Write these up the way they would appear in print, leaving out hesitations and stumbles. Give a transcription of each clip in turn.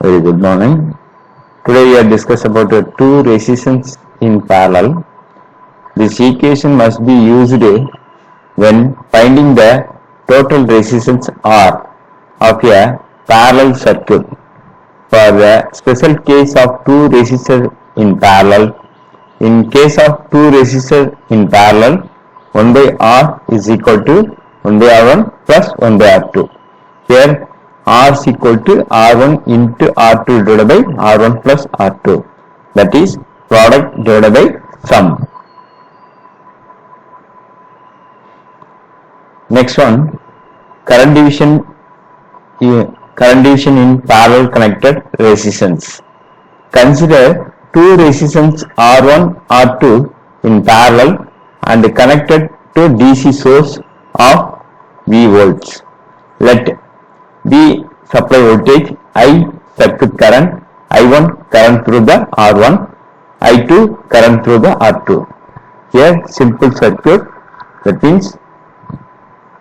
Very good morning. Today we are discuss about two resistance in parallel. This equation must be used when finding the total resistance R of a parallel circuit. For the special case of two resistors in parallel, in case of two resistors in parallel, 1 by R is equal to 1 by R1 plus 1 by R2. Here R is equal to R1 into R2 divided by R1 plus R2. That is product divided by sum. Next one, current division in parallel connected resistance. Consider two resistance R1, R2 in parallel and connected to DC source of V volts. Let V supply voltage, I circuit current, I1 current through the R1, I2 current through the R2. Here simple circuit, that means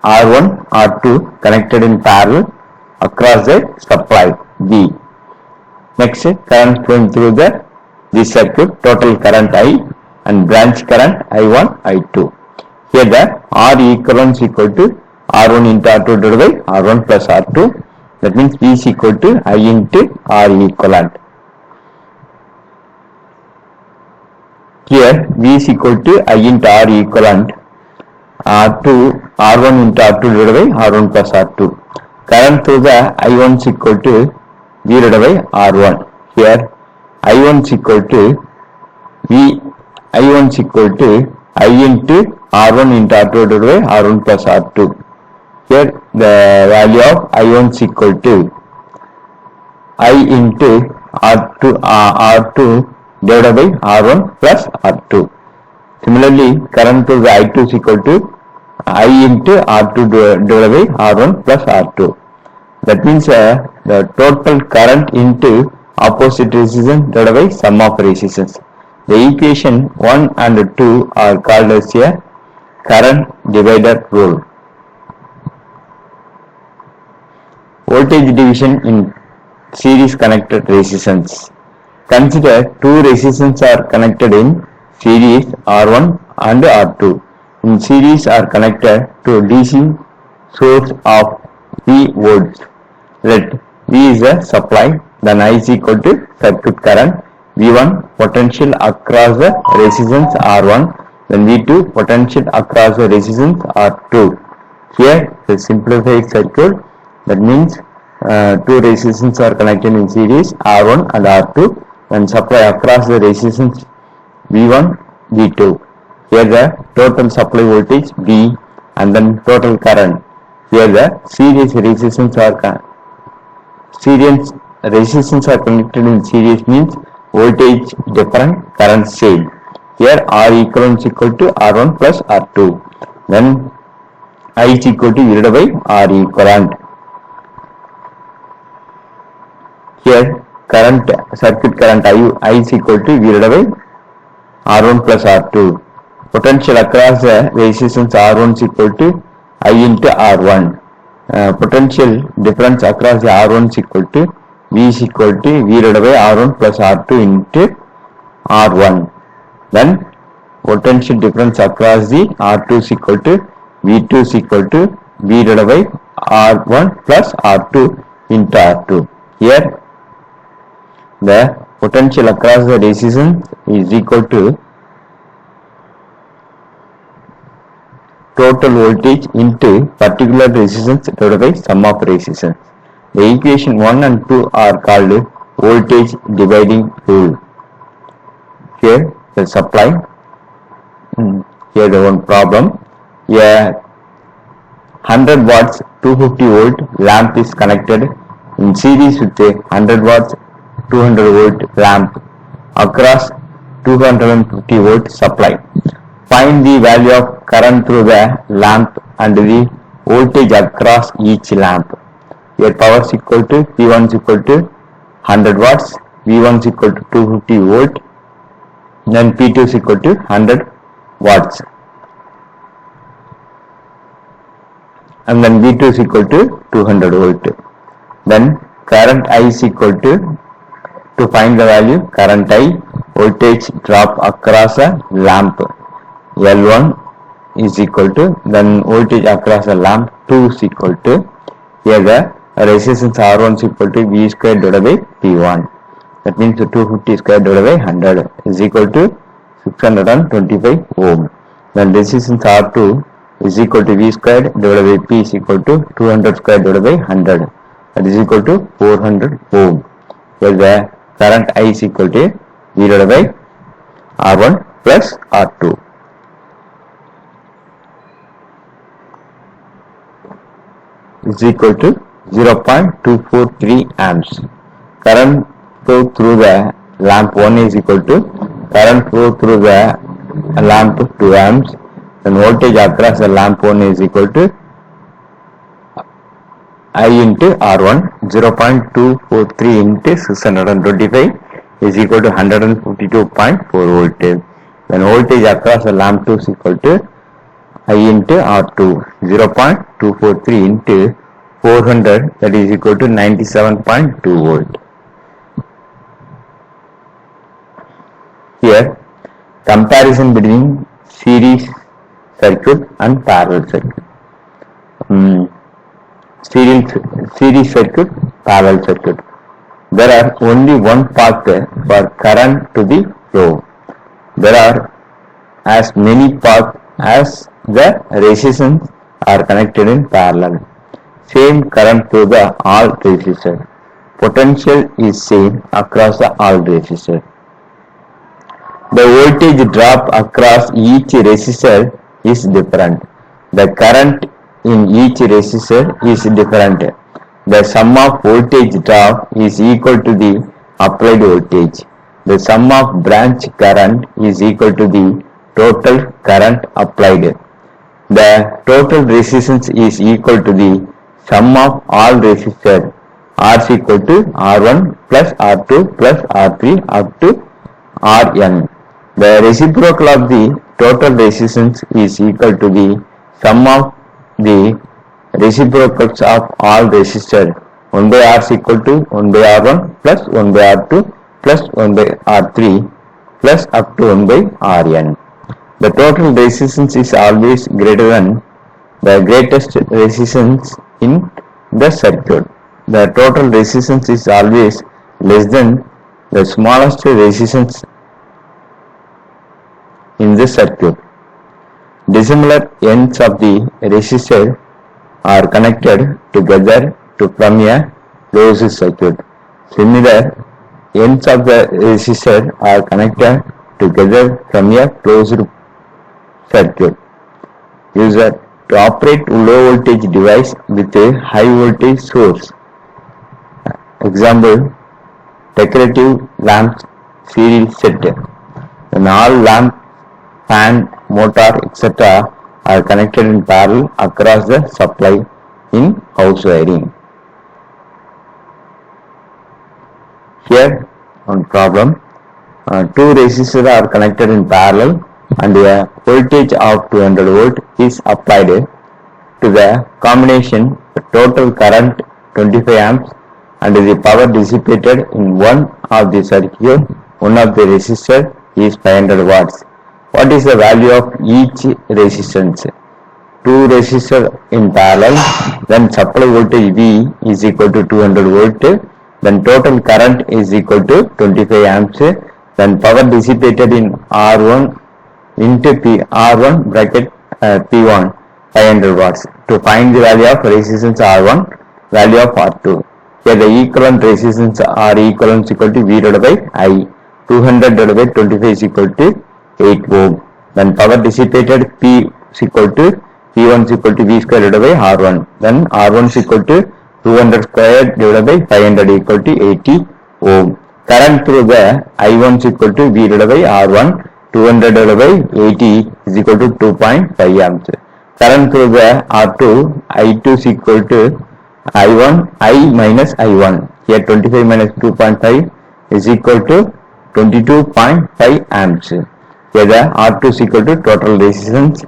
R1, R2 connected in parallel across the supply V. Next, current flowing through this circuit, total current I and branch current I1, I2. Here the R equivalent is equal to R1 into R2 divided by R1 plus R2. That means V is equal to I into R equivalent. Here V is equal to I into R equivalent. R1 into R2 divided by R1 plus R2. Current through the I1 is equal to V divided by R1. Here I1 is equal to V. I1 is equal to I into R1 into R2 divided by R1 plus R2. Here the value of I1 is equal to I into R2 divided by R1 plus R2. Similarly, current to the I2 is equal to I into R2 divided by R1 plus R2. That means the total current into opposite resistance divided by sum of resistance. The equation 1 and 2 are called as a current divider rule. Voltage division in series connected resistance. Consider two resistances are connected in series R1 and R2. In series are connected to DC source of V volts. Let V is the supply, then I is equal to circuit current, V1 potential across the resistance R1, then V2 potential across the resistance R2. Here the simplified circuit, that means two resistances are connected in series R1 and R2 and supply across the resistance V1, V2. Here the total supply voltage V and then total current. Here the series resistance are connected in series means voltage different, current same. Here R equivalent is equal to R1 plus R2. Then I is equal to V divided by R equivalent. Here current circuit current I is equal to V divided by R1 plus R2. Potential across the resistance R1 is equal to I into R1. Potential difference across the R1 is equal to V is equal to V divided by R1 plus R2 into R1. Then potential difference across the R2 is equal to V2 is equal to V divided by R1 plus R2 into R2. Here the potential across the resistance is equal to total voltage into particular resistance divided by sum of resistance. The equation 1 and 2 are called voltage dividing rule. Here the supply. Here the one problem. A 100 watts 250 volt lamp is connected in series with a 100 watts 200 volt lamp across 250 volt supply. Find the value of current through the lamp and the voltage across each lamp. Here power is equal to P1 is equal to 100 watts, V1 is equal to 250 volt, then P2 is equal to 100 watts. And then V2 is equal to 200 volt. Then current I is equal to find the value current I, voltage drop across a lamp L1 is equal to, then voltage across a lamp 2 is equal to, here the resistance R1 is equal to V square divided by P1, that means 250 square divided by 100 is equal to 625 ohm. Then resistance R2 is equal to V square divided by P is equal to 200 square divided by 100, that is equal to 400 ohm. Here the current I is equal to V divided by R1 plus R2. Is equal to 0.243 amps. Current flow through the lamp 1 is equal to current flow through the lamp 2 amps, and voltage across the lamp 1 is equal to I into R1, 0.243 into 625 is equal to 152.4 volt. Then voltage across the lamp 2 is equal to I into R2, 0.243 into 400, that is equal to 97.2 volt. Here, comparison between series circuit and parallel circuit. Series circuit, parallel circuit. There are only one path for current to be flow. There are as many paths as the resistance are connected in parallel. Same current through the all resistor. Potential is same across the all resistor. The voltage drop across each resistor is different. The current in each resistor is different. The sum of voltage drop is equal to the applied voltage. The sum of branch current is equal to the total current applied. The total resistance is equal to the sum of all resistors. R is equal to R1 plus R2 plus R3 up to Rn. The reciprocal of the total resistance is equal to the sum of the reciprocals of all resistors. 1 by R is equal to 1 by R1 plus 1 by R2 plus 1 by R3 plus up to 1 by Rn. The total resistance is always greater than the greatest resistance in the circuit. The total resistance is always less than the smallest resistance in the circuit. Dissimilar ends of the resistor are connected together to form a closed circuit. Similar ends of the resistor are connected together from a closed circuit. User to operate low voltage device with a high voltage source. Example, decorative lamps series set. When all lamp, fan, motor, etc. are connected in parallel across the supply in house wiring. Here on problem, two resistors are connected in parallel and a voltage of 200 volt is applied to the combination. The total current 25 amps and the power dissipated in one of the circuit, one of the resistor is 500 watts. What is the value of each resistance? Two resistors in parallel, then supply voltage V is equal to 200 volt, then total current is equal to 25 amps, then power dissipated in R1 into R1 bracket P1 500 watts. To find the value of resistance R1, value of R2. Here the equivalent resistance R equivalent is equal to V divided by I. 200 divided by 25 is equal to 8 ohm. Then power dissipated P is equal to P1 is equal to V square divided by R1. Then R1 is equal to 200 square divided by 500 equal to 80 ohm. Current through the I1 is equal to V divided by R1. 200 divided by 80 is equal to 2.5 amps. Current through the R2, I2 is equal to I1, I minus I1. Here 25 minus 2.5 is equal to 22.5 amps. Here the R2 is equal to total resistance.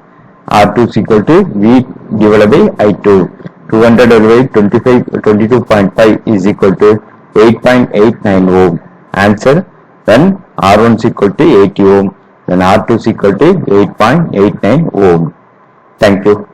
R2 is equal to V divided by I2. 200 divided by 22.5 is equal to 8.89 ohm. Answer, then R1 is equal to 80 ohm, then R2 is equal to 8.89 ohm. Thank you.